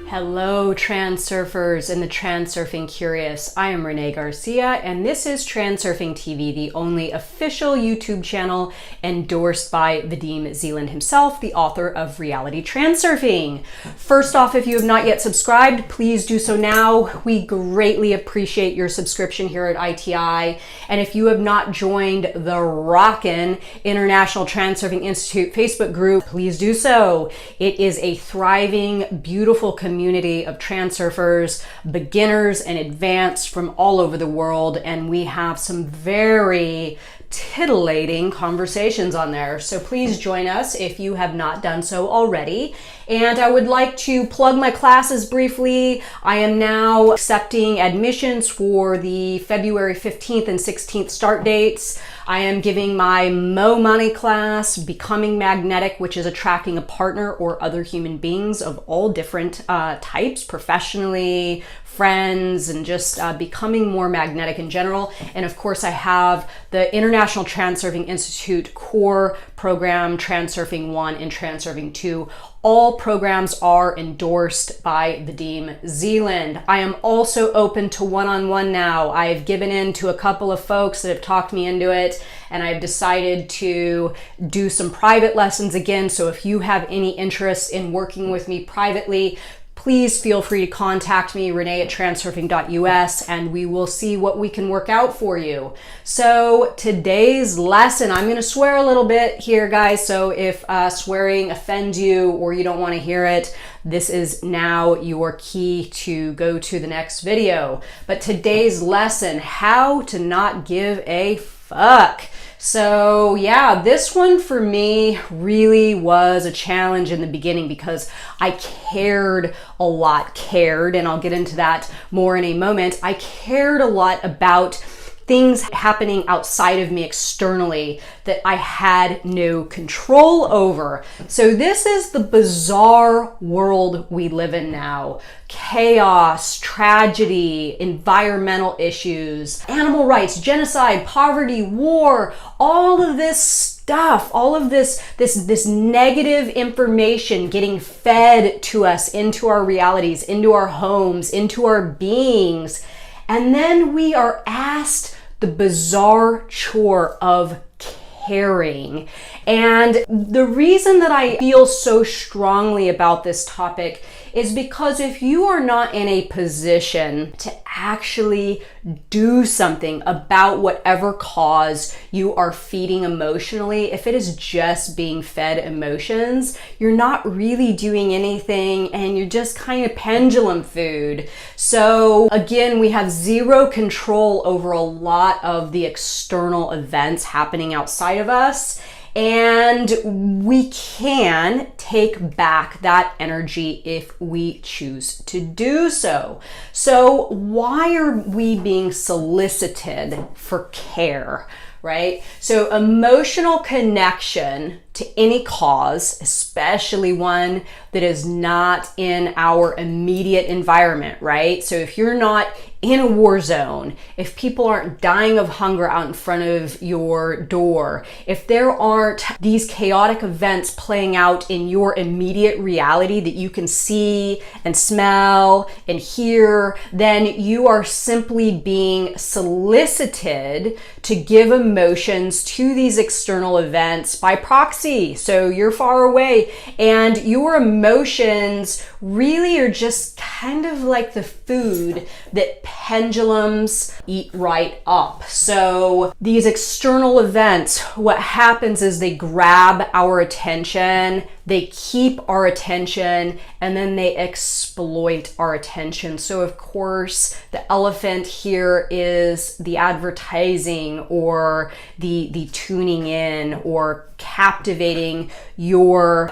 Hello, Transurfers and the Transurfing Curious. I am Renee Garcia, and this is TransurfingTV, the only official YouTube channel endorsed by Vadim Zeland himself, the author of Reality Transurfing. First off, if you have not yet subscribed, please do so now. We greatly appreciate your subscription here at ITI. And if you have not joined the Rockin' International Transurfing Institute Facebook group, please do so. It is a thriving, beautiful community of transurfers, beginners and advanced from all over the world, and we have some very titillating conversations on there. So please join us if you have not done so already. And I would like to plug my classes briefly. I am now accepting admissions for the February 15th and 16th start dates. I am giving my Mo Money class, Becoming Magnetic, which is attracting a partner or other human beings of all different types, professionally, friends, and just becoming more magnetic in general. And of course, I have the International Transurfing Institute core program, Transurfing 1 and Transurfing 2. All programs are endorsed by Vadim Zeland. I am also open to one-on-one now. I've given in to a couple of folks that have talked me into it, and I've decided to do some private lessons again. So if you have any interest in working with me privately, please feel free to contact me, Renee at transurfing.us, and we will see what we can work out for you. So today's lesson, I'm going to swear a little bit here, guys. So if swearing offends you or you don't want to hear it, this is now your key to go to the next video. But today's lesson, how to not give a fuck. So yeah, this one for me really was a challenge in the beginning because I cared a lot, and I'll get into that more in a moment. I cared a lot about things happening outside of me externally that I had no control over. So this is the bizarre world we live in now. Chaos, tragedy, environmental issues, animal rights, genocide, poverty, war, all of this stuff, all of this negative information getting fed to us into our realities, into our homes, into our beings. And then we are asked the bizarre chore of caring. And the reason that I feel so strongly about this topic is because if you are not in a position to actually do something about whatever cause you are feeding emotionally, if it is just being fed emotions, you're not really doing anything and you're just kind of pendulum food. So again, we have zero control over a lot of the external events happening outside of us. And we can take back that energy if we choose to do so. So why are we being solicited for care, right? So emotional connection to any cause, especially one that is not in our immediate environment, right? So if you're not in a war zone, if people aren't dying of hunger out in front of your door, if there aren't these chaotic events playing out in your immediate reality that you can see and smell and hear, then you are simply being solicited to give emotions to these external events by proxy. So you're far away and your emotions really are just kind of like the food that pendulums eat right up. So these external events, what happens is they grab our attention, they keep our attention, and then they exploit our attention. So of course, the elephant here is the advertising or the tuning in or captivating your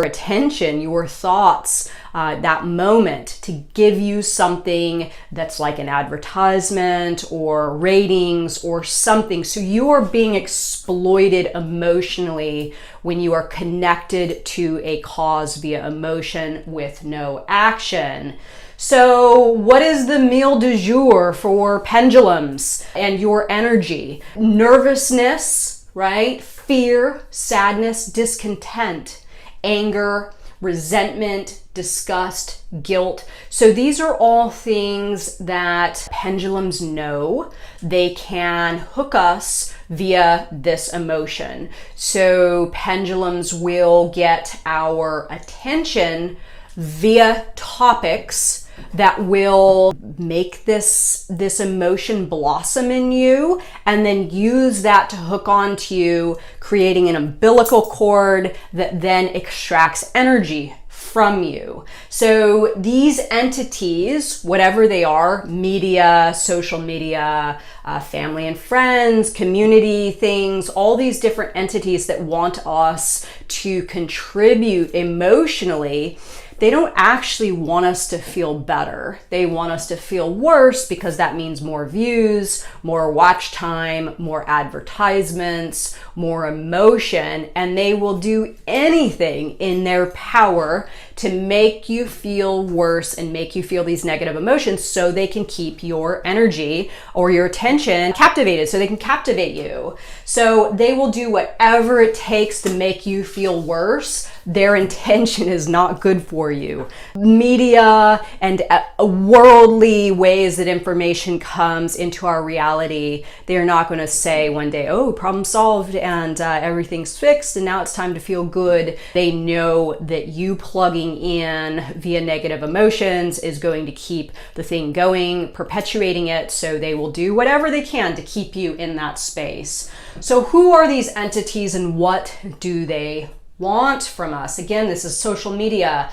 attention, your thoughts, that moment to give you something that's like an advertisement or ratings or something. So you are being exploited emotionally when you are connected to a cause via emotion with no action. So what is the meal du jour for pendulums and your energy? Nervousness, right? Fear, sadness, discontent, anger, resentment, disgust, guilt. So these are all things that pendulums know. They can hook us via this emotion. So pendulums will get our attention via topics that will make this emotion blossom in you, and then use that to hook onto you, creating an umbilical cord that then extracts energy from you. So these entities, whatever they are, media, social media, family and friends, community things, all these different entities that want us to contribute emotionally, they don't actually want us to feel better. They want us to feel worse, because that means more views, more watch time, more advertisements, more emotion, and they will do anything in their power to make you feel worse and make you feel these negative emotions so they can keep your energy or your attention captivated, so they can captivate you. So they will do whatever it takes to make you feel worse. Their intention is not good for you. Media and worldly ways that information comes into our reality, they're not going to say one day, oh, problem solved and everything's fixed and now it's time to feel good. They know that you plugging in via negative emotions is going to keep the thing going, perpetuating it, so they will do whatever they can to keep you in that space. So who are these entities and what do they want from us? Again, this is social media,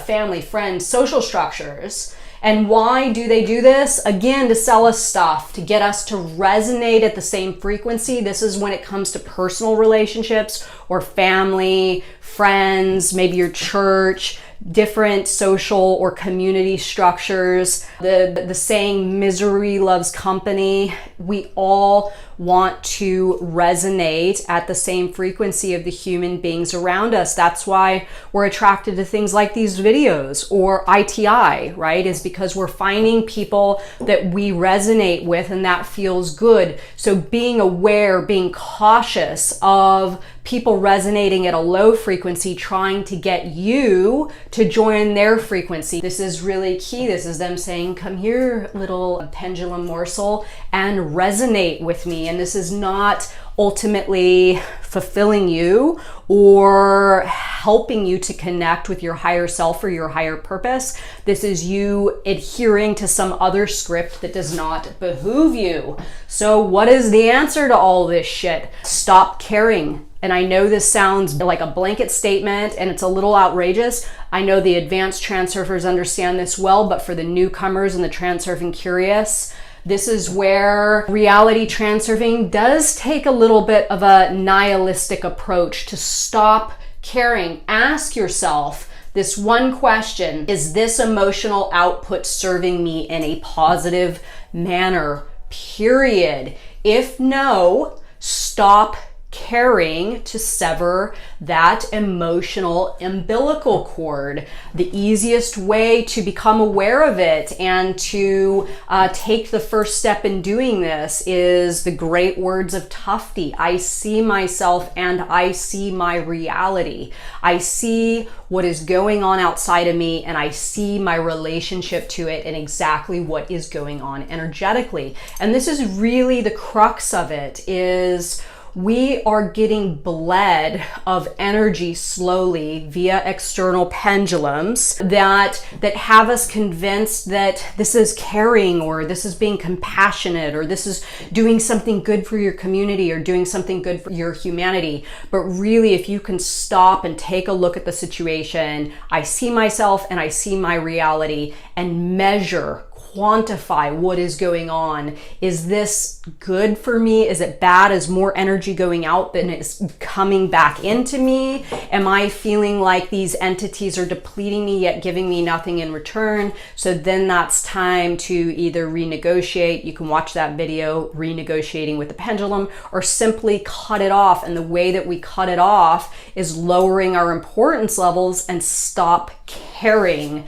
family, friends, social structures. And why do they do this? Again, to sell us stuff, to get us to resonate at the same frequency. This is when it comes to personal relationships or family, friends, maybe your church, different social or community structures. The saying, misery loves company. We all want to resonate at the same frequency of the human beings around us. That's why we're attracted to things like these videos or ITI, right? Is because we're finding people that we resonate with and that feels good. So being aware, being cautious of people resonating at a low frequency, trying to get you to join their frequency. This is really key. This is them saying, come here, little pendulum morsel, and resonate with me. And this is not ultimately fulfilling you or helping you to connect with your higher self or your higher purpose. This is you adhering to some other script that does not behoove you. So what is the answer to all this shit? Stop caring. And I know this sounds like a blanket statement and it's a little outrageous. I know the advanced transurfers understand this well, but for the newcomers and the transurfing curious, this is where reality transurfing does take a little bit of a nihilistic approach to stop caring. Ask yourself this one question: is this emotional output serving me in a positive manner? Period. If no, stop caring to sever that emotional umbilical cord. The easiest way to become aware of it and to take the first step in doing this is the great words of Tufte. I see myself and I see my reality. I see what is going on outside of me and I see my relationship to it and exactly what is going on energetically. And this is really the crux of it, is we are getting bled of energy slowly via external pendulums that have us convinced that this is caring, or this is being compassionate, or this is doing something good for your community or doing something good for your humanity. But really, if you can stop and take a look at the situation, I see myself and I see my reality, and measure, quantify what is going on. Is this good for me? Is it bad? Is more energy going out than is coming back into me? Am I feeling like these entities are depleting me yet giving me nothing in return? So then that's time to either renegotiate. You can watch that video, renegotiating with the pendulum, or simply cut it off. And the way that we cut it off is lowering our importance levels and stop caring.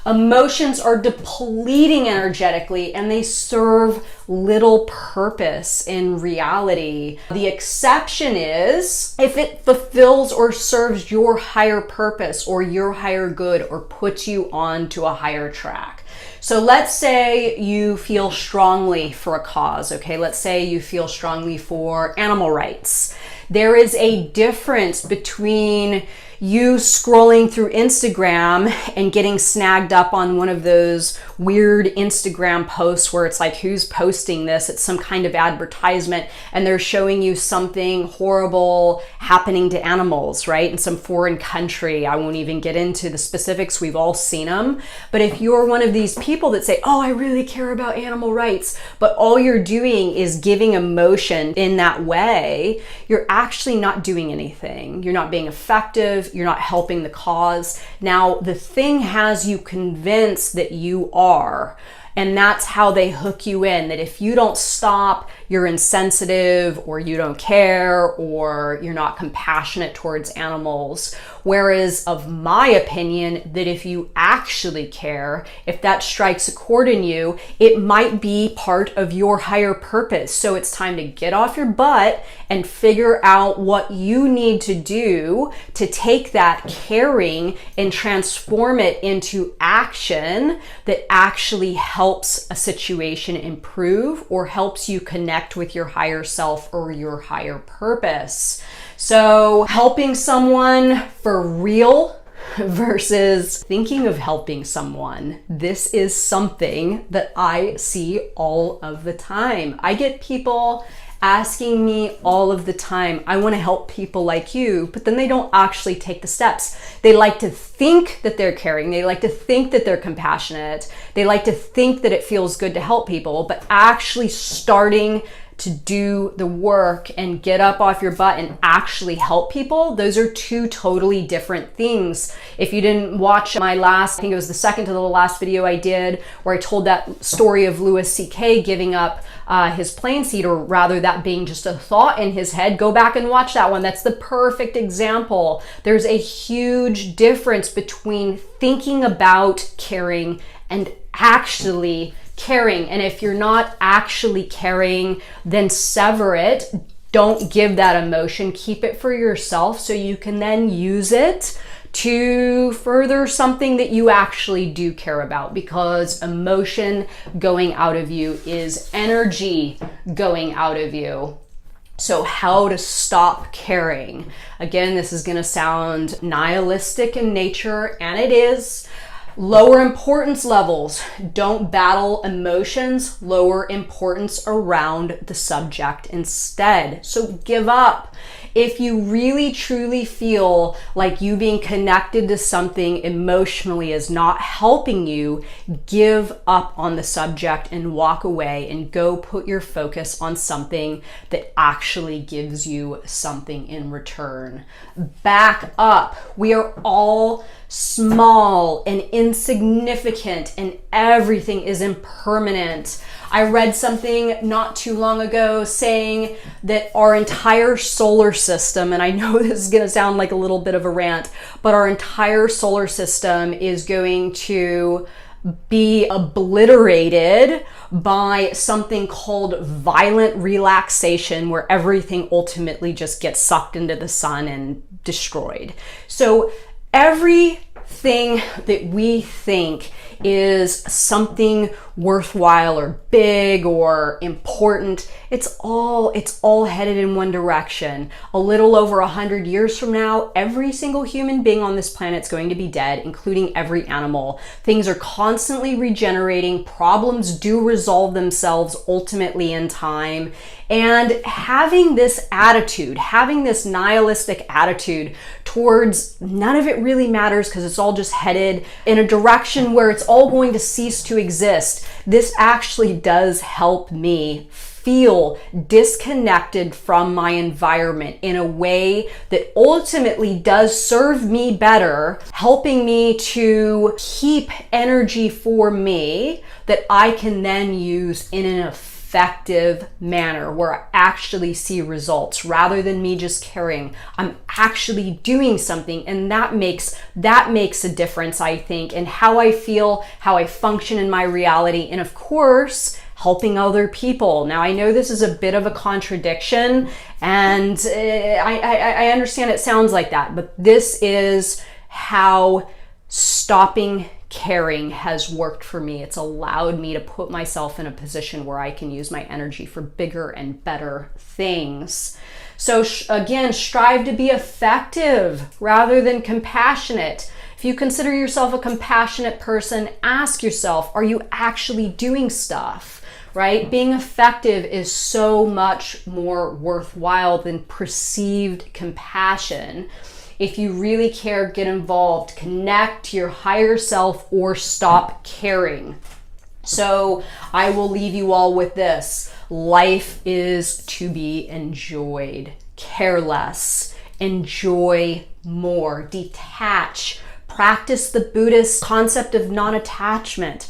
Emotions are depleting energetically and they serve little purpose in reality. The exception is if it fulfills or serves your higher purpose or your higher good or puts you onto a higher track. So let's say you feel strongly for a cause, okay? Let's say you feel strongly for animal rights. There is a difference between you scrolling through Instagram and getting snagged up on one of those weird Instagram posts where it's like, who's posting this? It's some kind of advertisement and they're showing you something horrible happening to animals, right? In some foreign country. I won't even get into the specifics. We've all seen them. But if you're one of these people that say, oh, I really care about animal rights, but all you're doing is giving emotion in that way, you're actually not doing anything. You're not being effective. You're not helping the cause. Now, the thing has you convinced that you are. And that's how they hook you in, that if you don't stop, you're insensitive or you don't care or you're not compassionate towards animals. Whereas of my opinion, that if you actually care, if that strikes a chord in you, it might be part of your higher purpose. So it's time to get off your butt and figure out what you need to do to take that caring and transform it into action that actually helps a situation improve or helps you connect with your higher self or your higher purpose. So helping someone for real versus thinking of helping someone. This is something that I see all of the time. I get people asking me all of the time, I want to help people like you, but then they don't actually take the steps. They like to think that they're caring. They like to think that they're compassionate. They like to think that it feels good to help people, but actually starting to do the work and get up off your butt and actually help people, those are two totally different things. If you didn't watch my last, I think it was the second to the last video I did, where I told that story of Louis C.K. giving up his plane seat, or rather that being just a thought in his head, go back and watch that one. That's the perfect example. There's a huge difference between thinking about caring and actually caring. And if you're not actually caring, then sever it. Don't give that emotion. Keep it for yourself so you can then use it to further something that you actually do care about, because emotion going out of you is energy going out of you. So how to stop caring? Again, this is going to sound nihilistic in nature, and it is. Lower importance levels. Don't battle emotions. Lower importance around the subject instead. So give up. If you really truly feel like you being connected to something emotionally is not helping you, give up on the subject and walk away and go put your focus on something that actually gives you something in return. Back up. We are all small and insignificant and everything is impermanent. I read something not too long ago saying that our entire solar system, and I know this is going to sound like a little bit of a rant, but our entire solar system is going to be obliterated by something called violent relaxation, where everything ultimately just gets sucked into the sun and destroyed. So everything that we think is something worthwhile or big or important, it's all headed in one direction. A little over 100 years from now, every single human being on this planet is going to be dead, including every animal. Things are constantly regenerating. Problems do resolve themselves ultimately in time. And having this attitude, having this nihilistic attitude towards none of it really matters because it's all just headed in a direction where it's all going to cease to exist, this actually does help me feel disconnected from my environment in a way that ultimately does serve me better, helping me to keep energy for me that I can then use in an effective manner where I actually see results rather than me just caring. I'm actually doing something, and that makes a difference, I think, in how I feel, how I function in my reality, and of course, helping other people. Now, I know this is a bit of a contradiction, and I understand it sounds like that, but this is how stopping caring has worked for me. It's allowed me to put myself in a position where I can use my energy for bigger and better things. So again, strive to be effective rather than compassionate. If you consider yourself a compassionate person, ask yourself, are you actually doing stuff, right? Being effective is so much more worthwhile than perceived compassion. If you really care, get involved, connect to your higher self, or stop caring. So I will leave you all with this. Life is to be enjoyed. Care less. Enjoy more. Detach. Practice the Buddhist concept of non-attachment.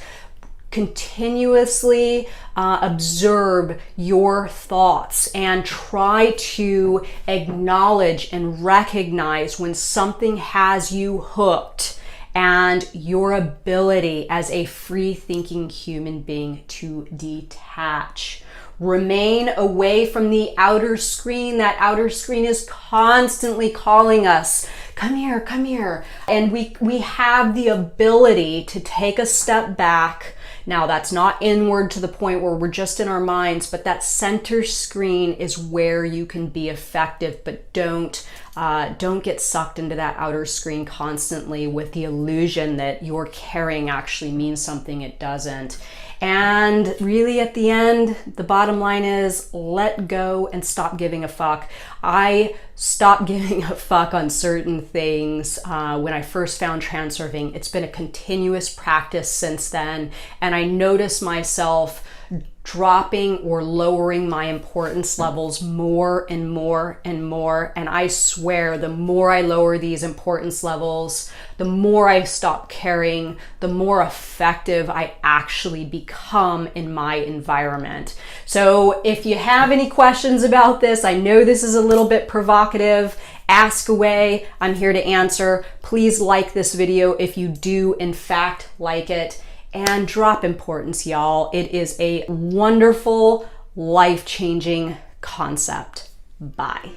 Continuously observe your thoughts and try to acknowledge and recognize when something has you hooked, and your ability as a free-thinking human being to detach. Remain away from the outer screen. That outer screen is constantly calling us, come here, come here. And we have the ability to take a step back. Now, that's not inward to the point where we're just in our minds, but that center screen is where you can be effective, but don't get sucked into that outer screen constantly with the illusion that your caring actually means something it doesn't. And really at the end, the bottom line is let go and stop giving a fuck. I stopped giving a fuck on certain things when I first found transurfing. It's been a continuous practice since then, and I notice myself dropping or lowering my importance levels more and more and more. And I swear, the more I lower these importance levels, the more I stop caring, the more effective I actually become in my environment. So if you have any questions about this, I know this is a little bit provocative. Ask away. I'm here to answer. Please like this video if you do in fact like it. And drop importance, y'all. It is a wonderful, life-changing concept. Bye.